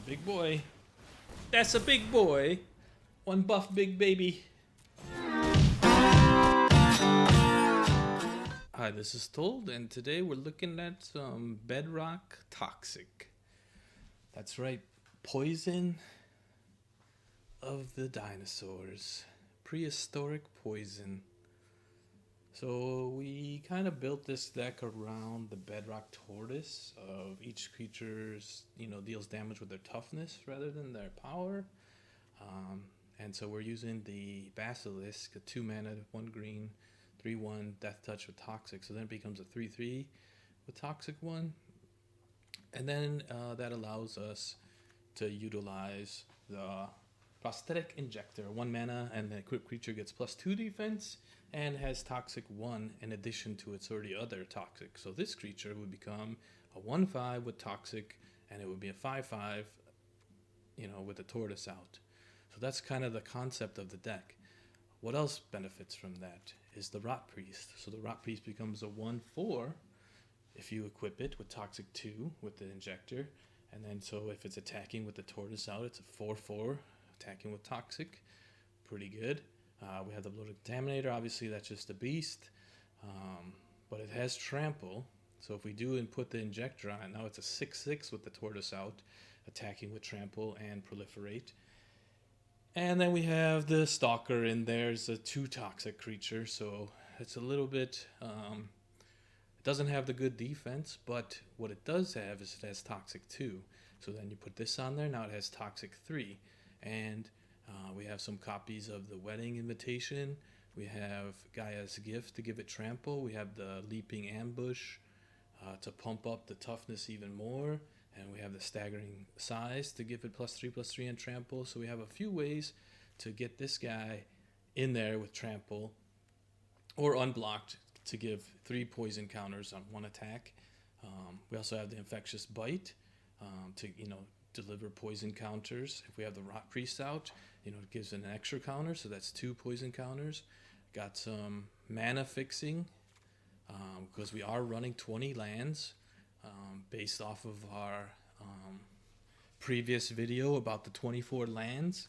big boy. That's a big boy. One buff big baby. Hi, this is Told, and today we're looking at some Bedrock Toxic. That's right, poison of the dinosaurs. Prehistoric poison. So we kind of built this deck around the Bedrock Tortoise of each creature's, deals damage with their toughness rather than their power. And so we're using the Basilisk, a 2 mana, 1 green, 3/1 Death Touch with Toxic. So then it becomes a 3/3 with Toxic 1. And then that allows us to utilize the Prosthetic Injector, 1 mana, and the equipped creature gets +2 defense and has Toxic 1 in addition to its already other Toxic. So this creature would become a 1/5 with Toxic, and it would be a 5/5, with the Tortoise out. So that's kind of the concept of the deck. What else benefits from that is the Rot Priest. So the Rot Priest becomes a 1/4 if you equip it with Toxic 2 with the Injector. And then so if it's attacking with the Tortoise out, it's a 4/4 attacking with Toxic. Pretty good. We have the Bloated Contaminator. Obviously, that's just a beast. But it has Trample. So if we do and put the Injector on it, now it's a 6/6 with the Tortoise out, attacking with Trample and Proliferate. And then we have the Stalker in there. It's a 2 Toxic creature. So it's a little bit... it doesn't have the good defense, but what it does have is it has Toxic 2. So then you put this on there. Now it has Toxic 3. And... we have some copies of the Wedding Invitation. We have Gaia's Gift to give it Trample. We have the Leaping Ambush to pump up the toughness even more. And we have the Staggering Size to give it +3/+3 and Trample. So we have a few ways to get this guy in there with Trample or unblocked to give 3 poison counters on 1 attack. We also have the Infectious Bite to, deliver poison counters. If we have the Rot Priest out, it gives an extra counter, so that's 2 poison counters. Got some mana fixing because we are running 20 lands based off of our previous video about the 24 lands.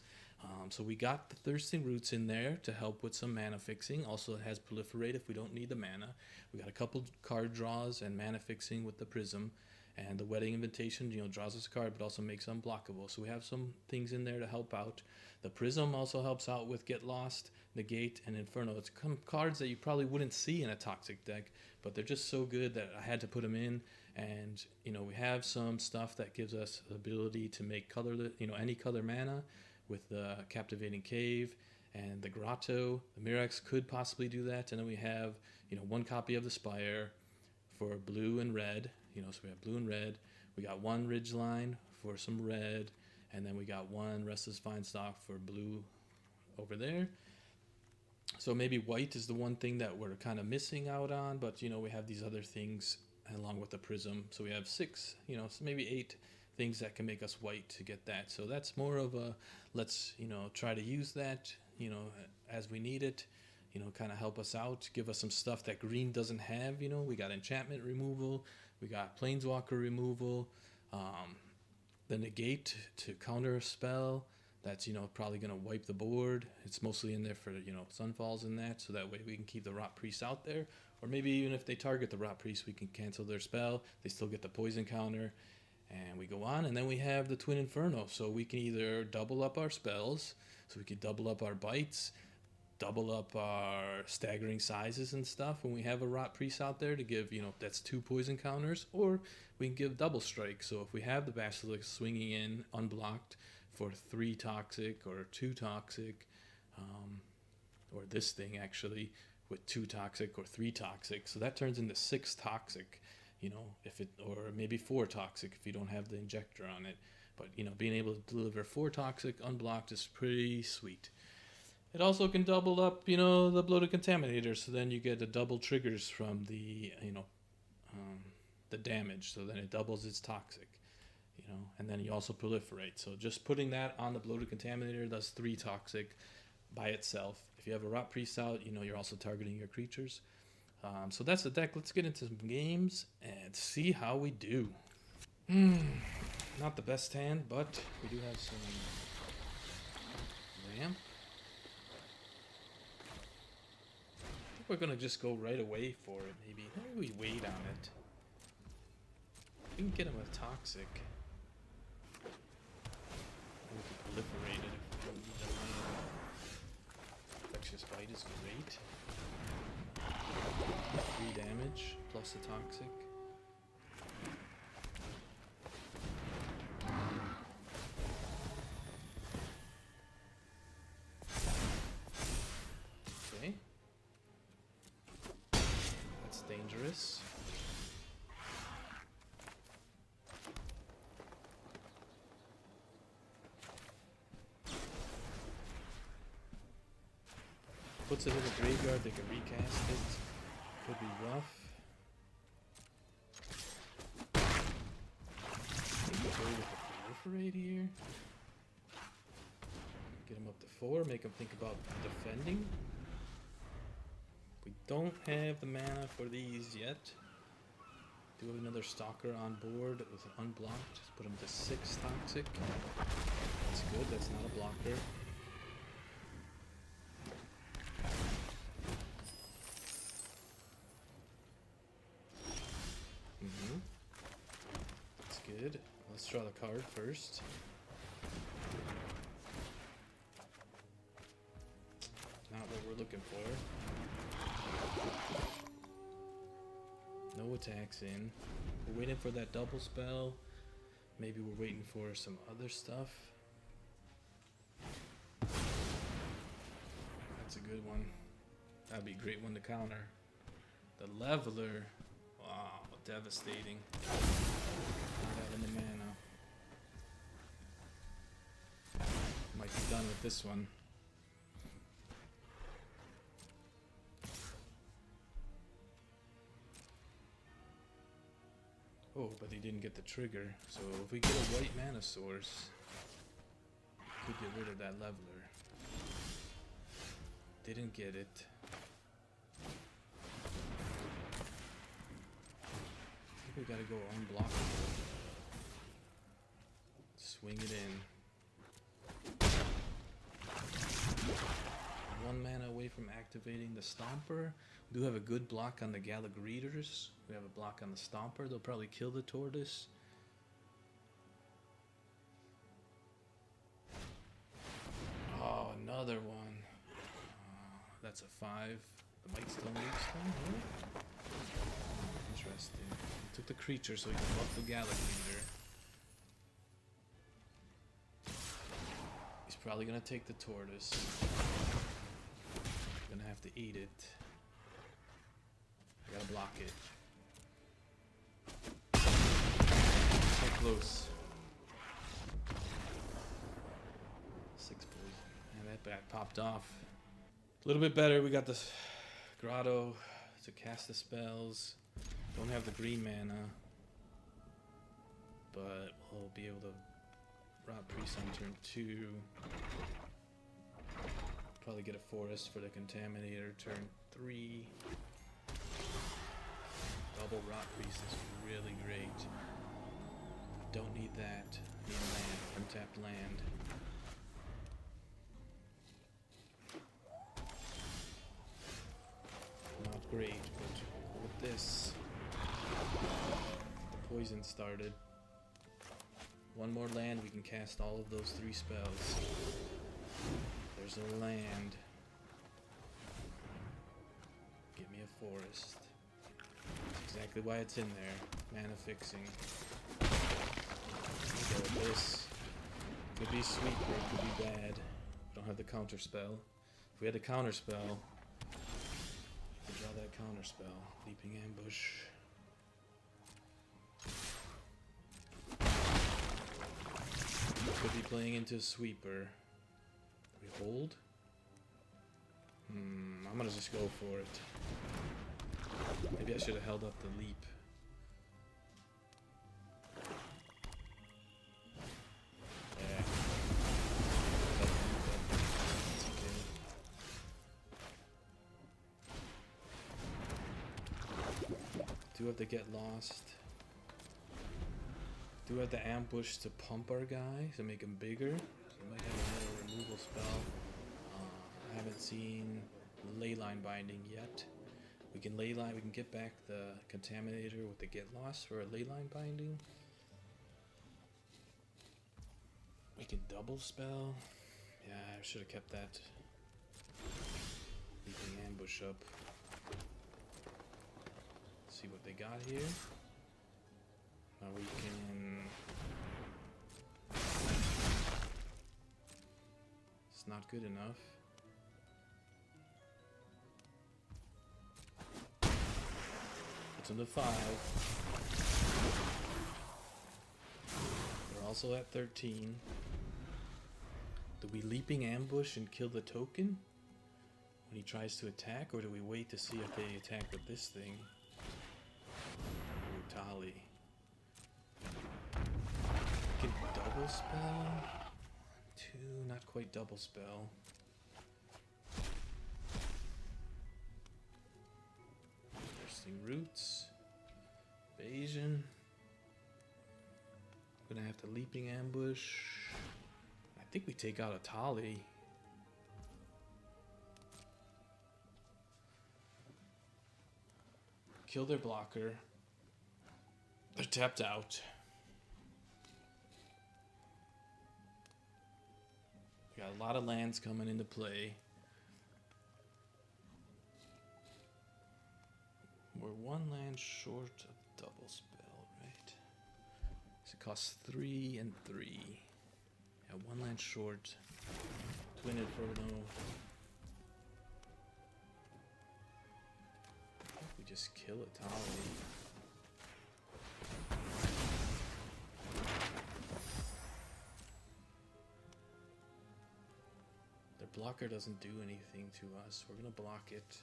So we got the Thirsting Roots in there to help with some mana fixing. Also, it has Proliferate if we don't need the mana. We got a couple card draws and mana fixing with the Prism. And the Wedding Invitation, draws us a card, but also makes unblockable. So we have some things in there to help out. The Prism also helps out with Get Lost, Negate, and Inferno. It's cards that you probably wouldn't see in a Toxic deck, but they're just so good that I had to put them in. And, we have some stuff that gives us the ability to make any color mana with the Captivating Cave and the Grotto. The Mirax could possibly do that. And then we have, 1 copy of the Spire for blue and red. So we have blue and red. We got 1 Ridgeline for some red. And then we got 1 Restless Vinestock for blue over there. So maybe white is the one thing that we're kind of missing out on. But, we have these other things along with the Prism. So we have 6, so maybe 8 things that can make us white to get that. So that's more of a, let's, try to use that, as we need it. Kind of help us out, give us some stuff that green doesn't have. We got enchantment removal, we got planeswalker removal, the negate to counter a spell that's probably gonna wipe the board. It's mostly in there for Sunfalls and that, so that way we can keep the Rot Priest out there. Or maybe even if they target the Rot Priest, we can cancel their spell. They still get the poison counter, and we go on. And then we have the Twin Inferno, so we can either double up our spells, so we could double up our bites, double up our Staggering Sizes and stuff when we have a Rot Priest out there to give, that's 2 poison counters, or we can give Double Strike. So if we have the Basilisk swinging in unblocked for 3 Toxic or 2 Toxic, or this thing actually with 2 Toxic or 3 Toxic, so that turns into 6 Toxic, or maybe 4 Toxic if you don't have the Injector on it. But, being able to deliver 4 Toxic unblocked is pretty sweet. It also can double up, the Bloated Contaminator, so then you get the double triggers from the, the damage, so then it doubles its Toxic, and then you also Proliferate. So just putting that on the Bloated Contaminator does 3 Toxic by itself. If you have a Rot Priest out, you're also targeting your creatures. So that's the deck. Let's get into some games and see how we do. Not the best hand, but we do have some ramp. I think we're gonna just go right away for it, maybe. Maybe we wait on it. We can get him a toxic. We can proliferate it if we don't need the land. Infectious bite is great. 3 damage plus a toxic. Okay. That's dangerous. Puts it in the graveyard, they can recast it. Could be rough. I think we'll go with the proliferate here. Get him up to 4, make him think about defending. We don't have the mana for these yet. Do have another stalker on board with unblocked. Just put him to 6 toxic. That's good, that's not a blocker. That's good. Let's draw the card first. Not what we're looking for. No attacks in. We're waiting for that double spell. Maybe we're waiting for some other stuff. That's a good one. That'd be a great one to counter. The leveler. Wow, devastating. Not having the mana. Might be done with this one. Oh, but he didn't get the trigger. So if we get a white mana source, we could get rid of that leveler. Didn't get it. I think we gotta go unblockable. Swing it in. 1 mana away from activating the Stomper. We do have a good block on the Galagreeters. We have a block on the Stomper. They'll probably kill the Tortoise. Oh, another one. That's a 5. The Mightstone Leapstone, really? Interesting. He took the creature so he can buff the Galagreeter. He's probably gonna take the Tortoise. Gonna have to eat it. Gotta block it. So close. 6 poison. And that bat popped off. A little bit better. We got the grotto to cast the spells. Don't have the green mana. But we'll be able to Rot Priest on turn 2. Probably get a forest for the Contaminator turn 3. Double Rot Priest is really great. Don't need that. Need land. Untapped land. Not great, but with this, the poison started. 1 more land, we can cast all of those 3 spells. There's a land. Get me a forest. That's exactly why it's in there. Mana fixing. Go with this. Could be sweeper, could be bad. Don't have the counter spell. If we had the counter spell, we'd draw that counter spell. Leaping Ambush. Could be playing into sweeper. We hold? I'm gonna just go for it. Maybe I should have held up the leap. Yeah. That's okay. Do have to get lost. Do have the ambush to pump our guy to make him bigger. So we might have another removal spell. I haven't seen Leyline Binding yet. We can Leyline. We can get back the Contaminator with the Get Lost for a Leyline Binding. We can double spell. Yeah, I should have kept that Leaping Ambush up. Let's see what they got here. Now we can... It's not good enough. It's on the 5. We're also at 13. Do we Leaping Ambush and kill the token when he tries to attack, or do we wait to see if they attack with this thing? Tali. Can double spell? 2, not quite double spell. Bursting Roots. Evasion. I'm gonna have to Leaping Ambush. I think we take out a Tali. Kill their blocker. They're tapped out. We got a lot of lands coming into play. We're 1 land short of double spell, right? So it costs 3 and 3. Yeah, 1 land short. Twin Inferno. I think we just kill a Tali. Their blocker doesn't do anything to us. We're gonna block it.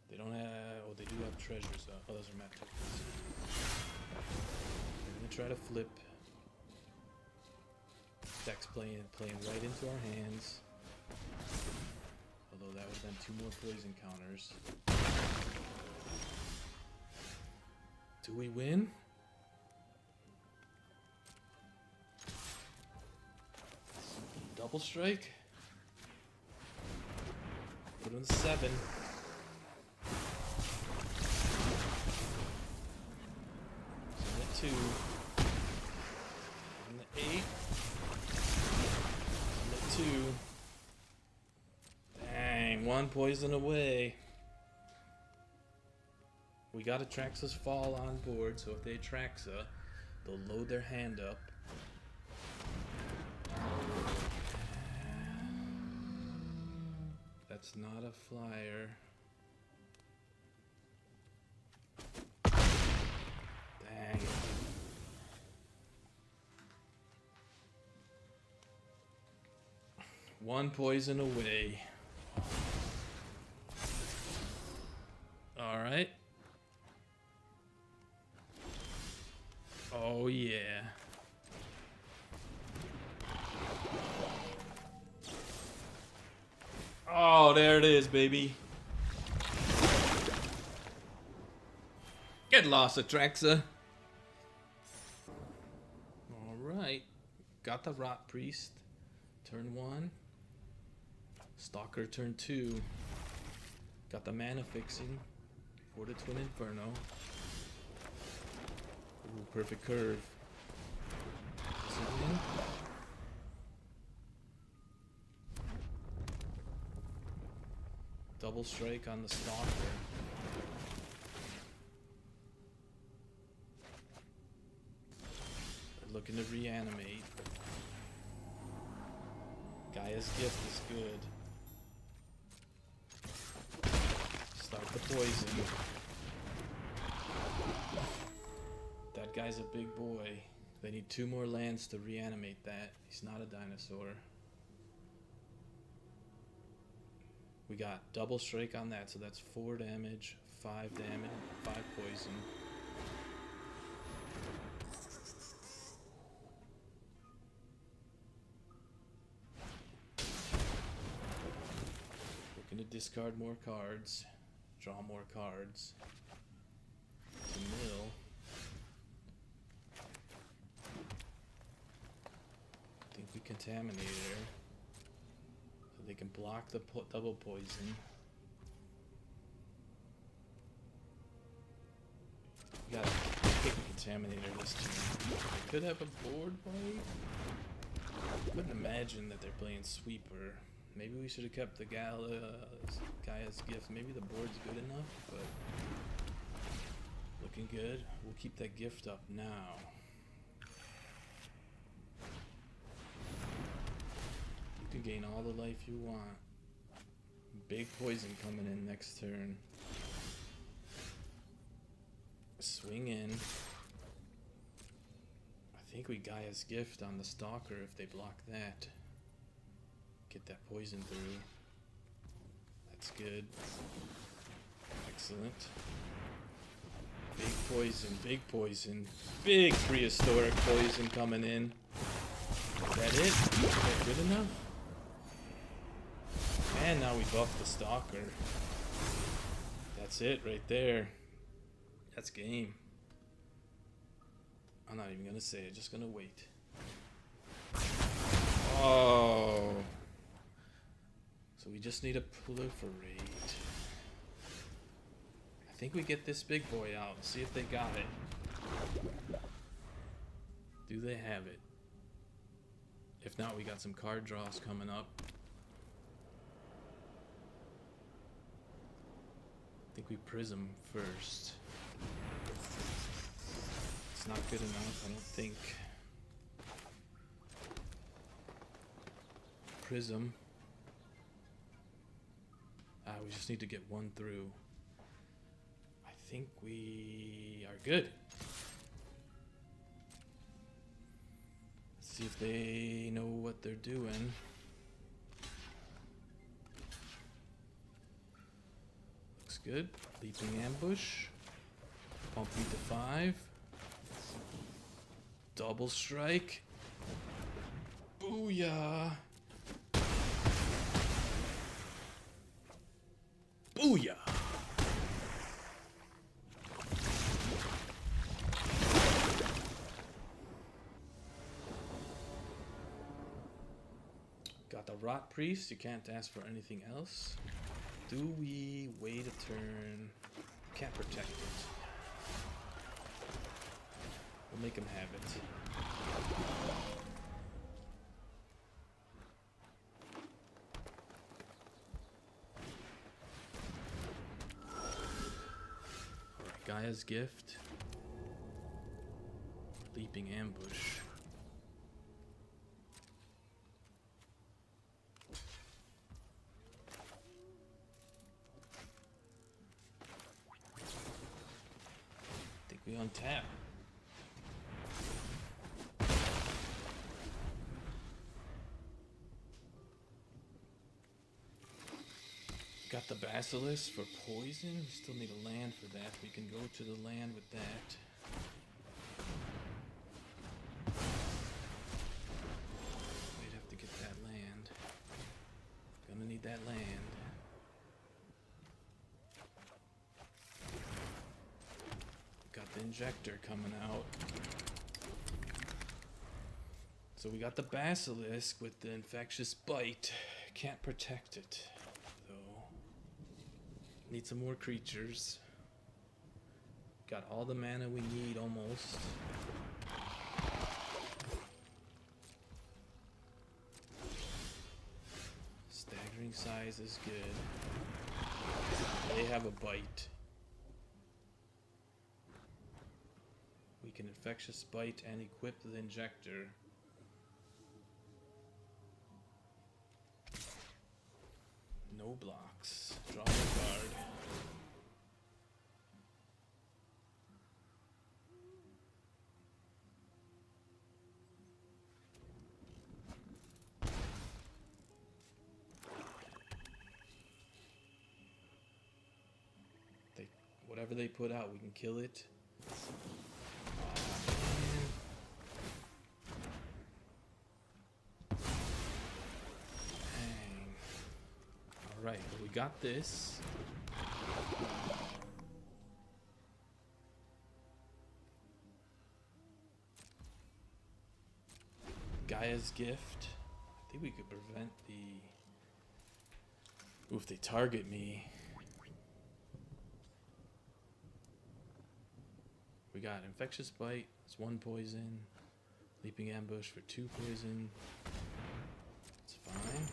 They don't have... Oh, they do have treasures though. Oh, those are map tokens. We're gonna try to flip. Deck's playing right into our hands. Although that would have been 2 more poison counters. Do we win? Double strike. Put on 7. On the 2. On the 8. On the 2. Dang, 1 poison away. We got Atraxa's Fall on board, so if they Atraxa, they'll load their hand up. That's not a flyer. Dang it. One poison away. Alright. Oh yeah. Oh, there it is, baby. Get lost, Atraxa. Alright. Got the Rot Priest. Turn 1. Stalker turn 2. Got the mana fixing for the Twin Inferno. Ooh, perfect curve. Double strike on the Stalker. They're looking to reanimate. Gaia's Gift is good. Start the poison. That guy's a big boy. They need 2 more lands to reanimate that. He's not a dinosaur. We got double strike on that, so that's 4 damage, 5 damage, 5 poison. Looking to discard more cards, draw more cards. To mill. Contaminator so they can block the double poison. We gotta pick a Contaminator this turn. They could have a board wipe. Couldn't imagine that they're playing Sweeper. Maybe we should have kept the Gaia's Gift. Maybe the board's good enough, but looking good. We'll keep that gift up now. You can gain all the life you want. Big poison coming in next turn. Swing in. I think we Gaia's Gift on the Stalker if they block that. Get that poison through. That's good. Excellent. Big poison, big poison. Big prehistoric poison coming in. Is that it? Is that good enough? And now we buff the Stalker. That's it right there. That's game. I'm not even gonna say it, just gonna wait. Oh. So we just need to proliferate. I think we get this big boy out and see if they got it. Do they have it? If not, we got some card draws coming up. I think we Prism first. It's not good enough, I don't think. Prism. We just need to get one through. I think we are good. Let's see if they know what they're doing. Looks good. Leaping Ambush. Pump beat to 5. Double Strike. Booyah! Booyah! Got the Rot Priest, you can't ask for anything else. Do we wait a turn? Can't protect it. We'll make him have it. Gaia's Gift. Leaping Ambush. I think we untap. Got the Basilisk for poison. We still need a land for that. We can go to the land with that. We'd have to get that land. Gonna need that land. Got the Injector coming out. So we got the Basilisk with the Infectious Bite. Can't protect it. Need some more creatures. Got all the mana we need almost. Staggering Size is good. They have a bite. We can Infectious Bite and equip the Injector. No blocks. Draw a card. Whatever they put out, we can kill it. Alright, we got this. Gaia's Gift. I think we could prevent the... Ooh, if they target me. We got Infectious Bite, it's 1 poison. Leaping Ambush for 2 poison. It's fine.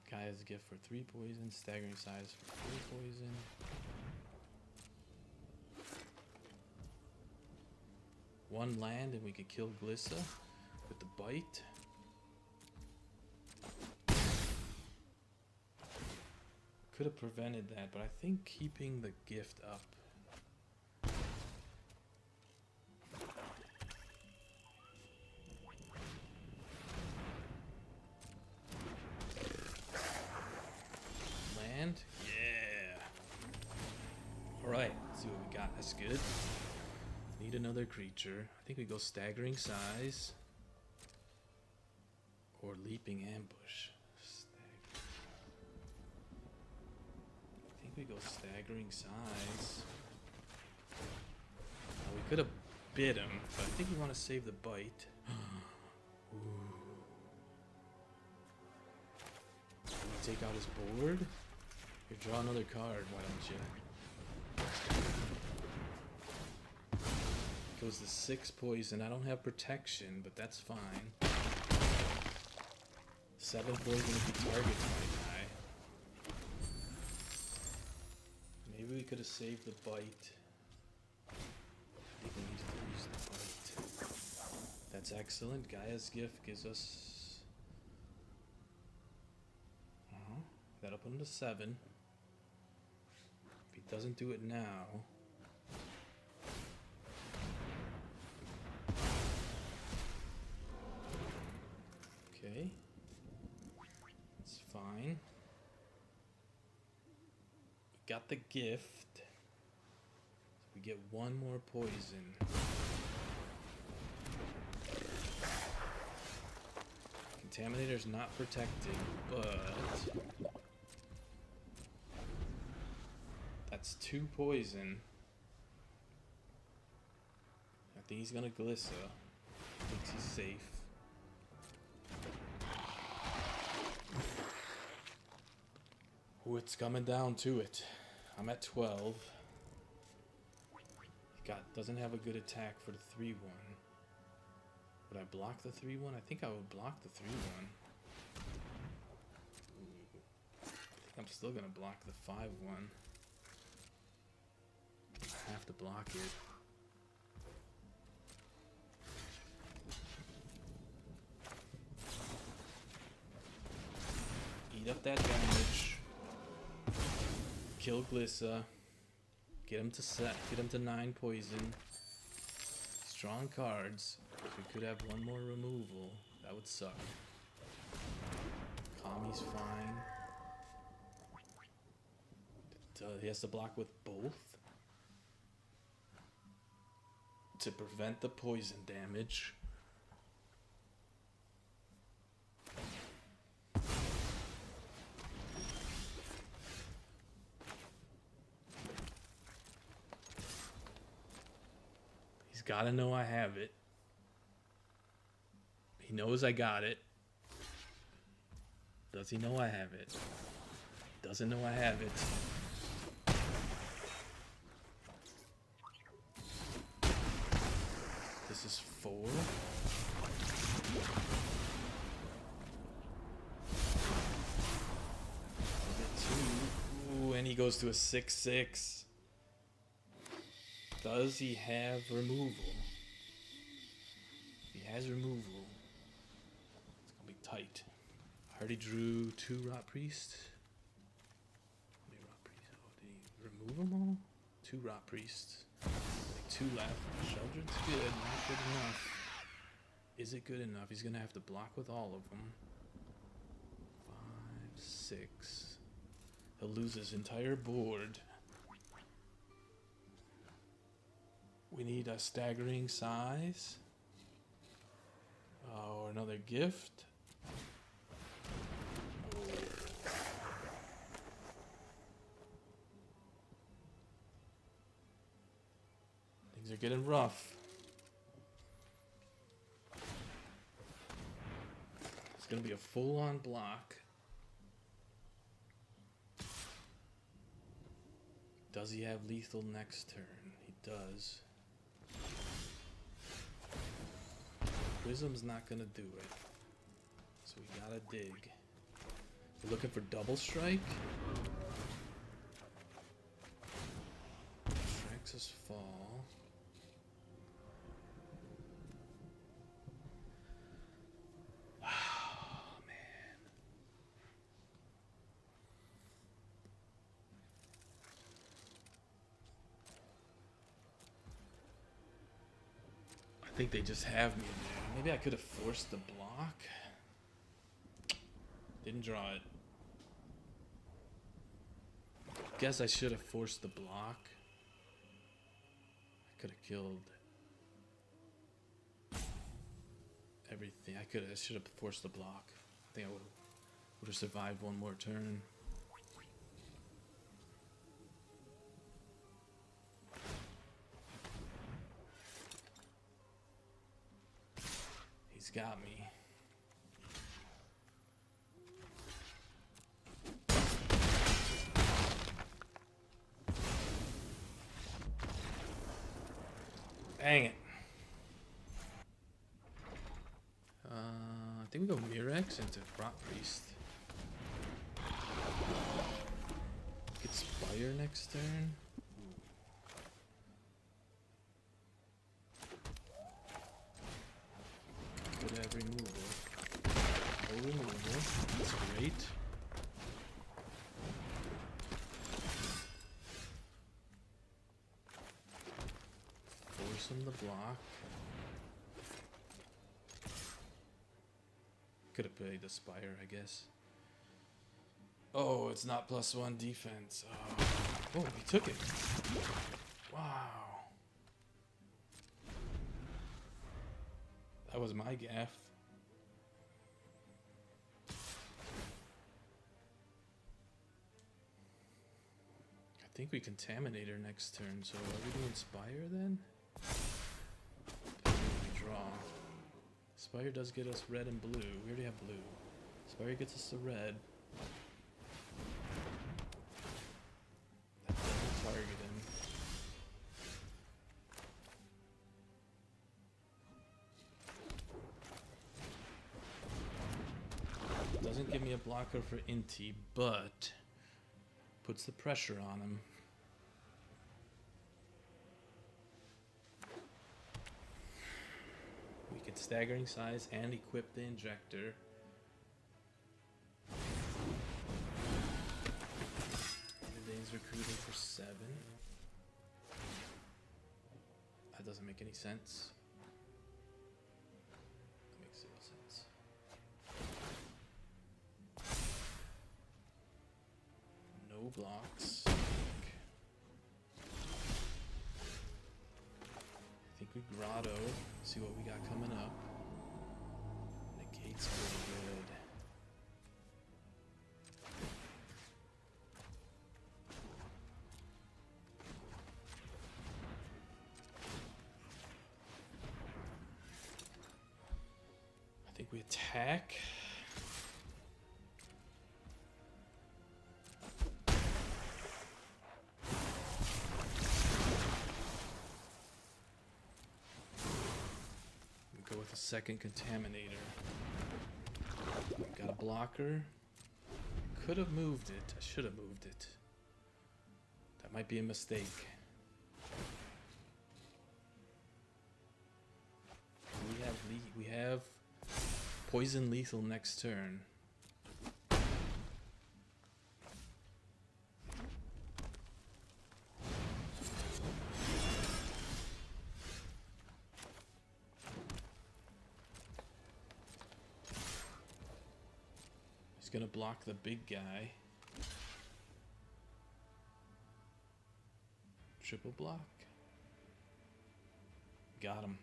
Gaya's Gift for 3 poison. Staggering Size for 4 poison. One land and we could kill Glissa with the bite. Could have prevented that, but I think keeping the gift up. Land? Yeah. Alright, let's see what we got. That's good. Need another creature. I think we go Staggering Size or Leaping Ambush. I think we go Staggering Size. We could have bit him, but I think we want to save the bite. Ooh. Take out his board. Here, draw another card. Why don't you? Goes to 6 poison. I don't have protection, but that's fine. 7 poison if he targets my guy. Maybe we could have saved the bite. I think we need to use the bite. That's excellent. Gaia's Gift gives us... That'll put him to 7. If he doesn't do it now... Okay. It's fine. We got the gift. So we get 1 more poison. Contaminator's not protected, but... That's 2 poison. I think he's gonna Glissa. Thinks he's safe. Ooh, it's coming down to it. I'm at 12. He doesn't have a good attack for the 3-1. Would I block the 3-1? I think I would block the 3-1. I think I'm still gonna block the 5-1. I have to block it. Eat up that damage. Kill Glissa. Get him to 9 poison. Strong cards. If we could have 1 more removal, that would suck. Kami's fine. He has to block with both to prevent the poison damage. He's gotta know I have it. He knows I got it. Does he know I have it? Doesn't know I have it. This is 4. Ooh, and he goes to a 6/6. Does he have removal? If he has removal, it's gonna be tight. I already drew 2 Rot Priest. How many Rot Priests? Oh, did he remove them all? 2 Rot Priests. Like 2 left. Sheldren's good, not good enough. Is it good enough? He's gonna have to block with all of them. 5, 6. He'll lose his entire board. We need a Staggering Size. Or another gift. Things are getting rough. It's gonna be a full-on block. Does he have lethal next turn? He does. Prism's not gonna do it. So we gotta dig. We're looking for double strike. Traxxas fall. Oh, man. I think they just have me in there. Maybe I could have forced the block. Didn't draw it. Guess I should have forced the block. I could have killed everything. I should have forced the block. I think I would have survived one more turn. He's got me. Dang it. I think we go Mirex into Rot Priest. Get Spire next turn. Could have removal. No removal. That's great. Force him to block. Could have played the Spire, I guess. Oh, it's not +1 defense. Oh, he took it. Wow. That was my gaff. I think we contaminate her next turn, so are we doing Spire then? We draw. Spire does get us red and blue. We already have blue. Spire gets us the red. That doesn't target him. Doesn't give me a blocker for Inti, but puts the pressure on him. We could staggering size and equip the injector. Today's recruiting for 7. That doesn't make any sense. That makes 0 sense. No blocks. I think we grotto. See what we got coming up. Negate's pretty good. I think we attack. Go with a second contaminator. Got a blocker. Could have moved it. I should have moved it. That might be a mistake. We have poison lethal next turn. He's gonna block the big guy. Triple block. Got him.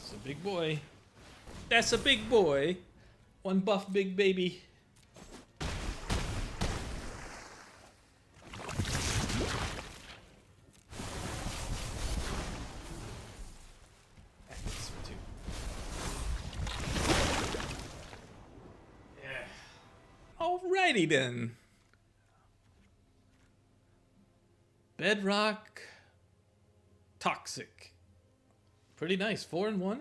It's a big boy. That's a big boy. One buff big baby. Alrighty then. Bedrock Toxic. Pretty nice. 4-1.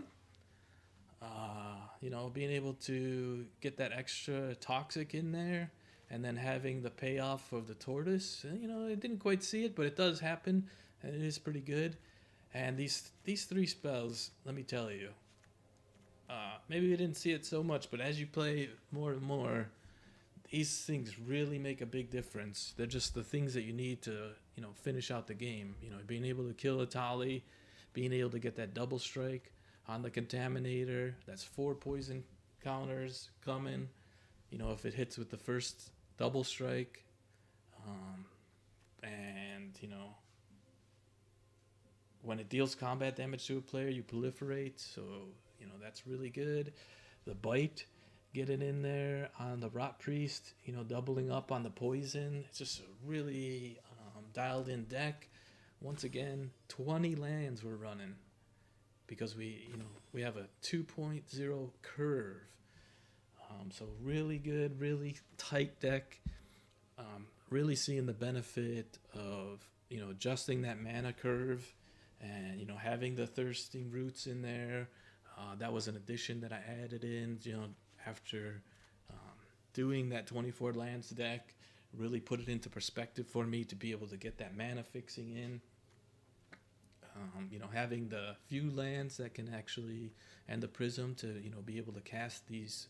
Being able to get that extra toxic in there and then having the payoff of the tortoise. I didn't quite see it, but it does happen and it is pretty good. And these three spells, let me tell you, maybe we didn't see it so much, but as you play more and more, these things really make a big difference. They're just the things that you need to, finish out the game. Being able to kill a Tali, being able to get that double strike on the Contaminator. That's 4 poison counters coming. If it hits with the first double strike, when it deals combat damage to a player, you proliferate. So that's really good. The bite, getting in there on the Rot Priest, doubling up on the poison. It's just a really dialed in deck. Once again, 20 lands we're running because we have a 2.0 curve. So really good, really tight deck. Really seeing the benefit of adjusting that mana curve and having the Thirsting Roots in there. That was an addition that I added in after doing that 24 lands deck. Really put it into perspective for me to be able to get that mana fixing in. Having the few lands that can actually, and the Prism to be able to cast these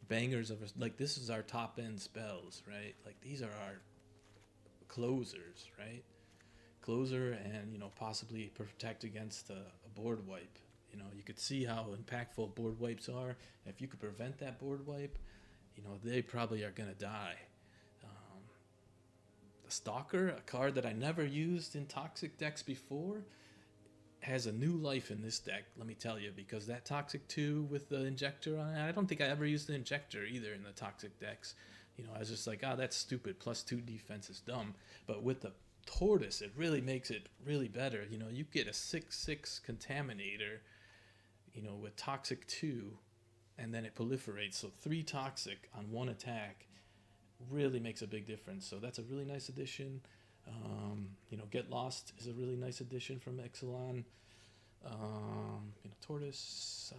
bangers of, like, this is our top end spells, right? Like, these are our closers, right? Closer and possibly protect against a board wipe. You could see how impactful board wipes are. If you could prevent that board wipe, they probably are gonna die. The Stalker, a card that I never used in Toxic decks before, has a new life in this deck, let me tell you, because that Toxic 2 with the Injector on it, I don't think I ever used the Injector either in the Toxic decks. I was just like, that's stupid, +2 defense is dumb. But with the Tortoise, it really makes it really better. You get a 6/6 Contaminator, with Toxic 2, and then it proliferates. So 3 Toxic on 1 attack really makes a big difference. So that's a really nice addition. Get Lost is a really nice addition from Ixalan. Tortoise,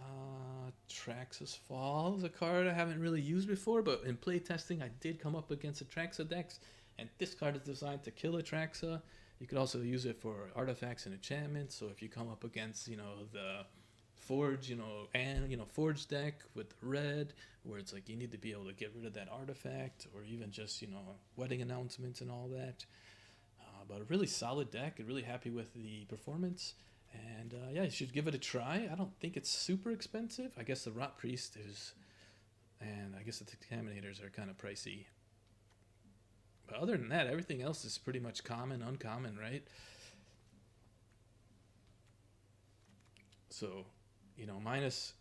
Traxxas Fall is a card I haven't really used before, but in playtesting I did come up against Atraxa decks, and this card is designed to kill Atraxa. You could also use it for artifacts and enchantments. So if you come up against the Forge, Forge deck with red, where it's like you need to be able to get rid of that artifact, or even just wedding announcements and all that. But a really solid deck. I'm really happy with the performance. And you should give it a try. I don't think it's super expensive. I guess the Rot Priest is, and I guess the Contaminators are kind of pricey. But other than that, everything else is pretty much common, uncommon, right? So, minus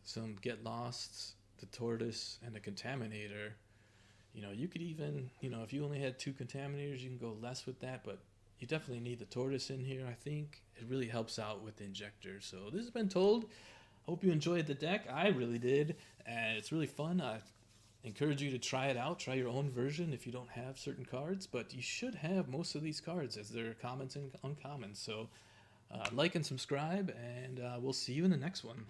some Get Losts, the Tortoise, and the Contaminator, you could even, if you only had 2 Contaminators, you can go less with that, but you definitely need the Tortoise in here, I think. It really helps out with the Injector. So this has been Told. Hope you enjoyed the deck. I really did, and it's really fun. I encourage you to try it out. Try your own version if you don't have certain cards, but you should have most of these cards as they're commons and uncommons. So like and subscribe, and we'll see you in the next one.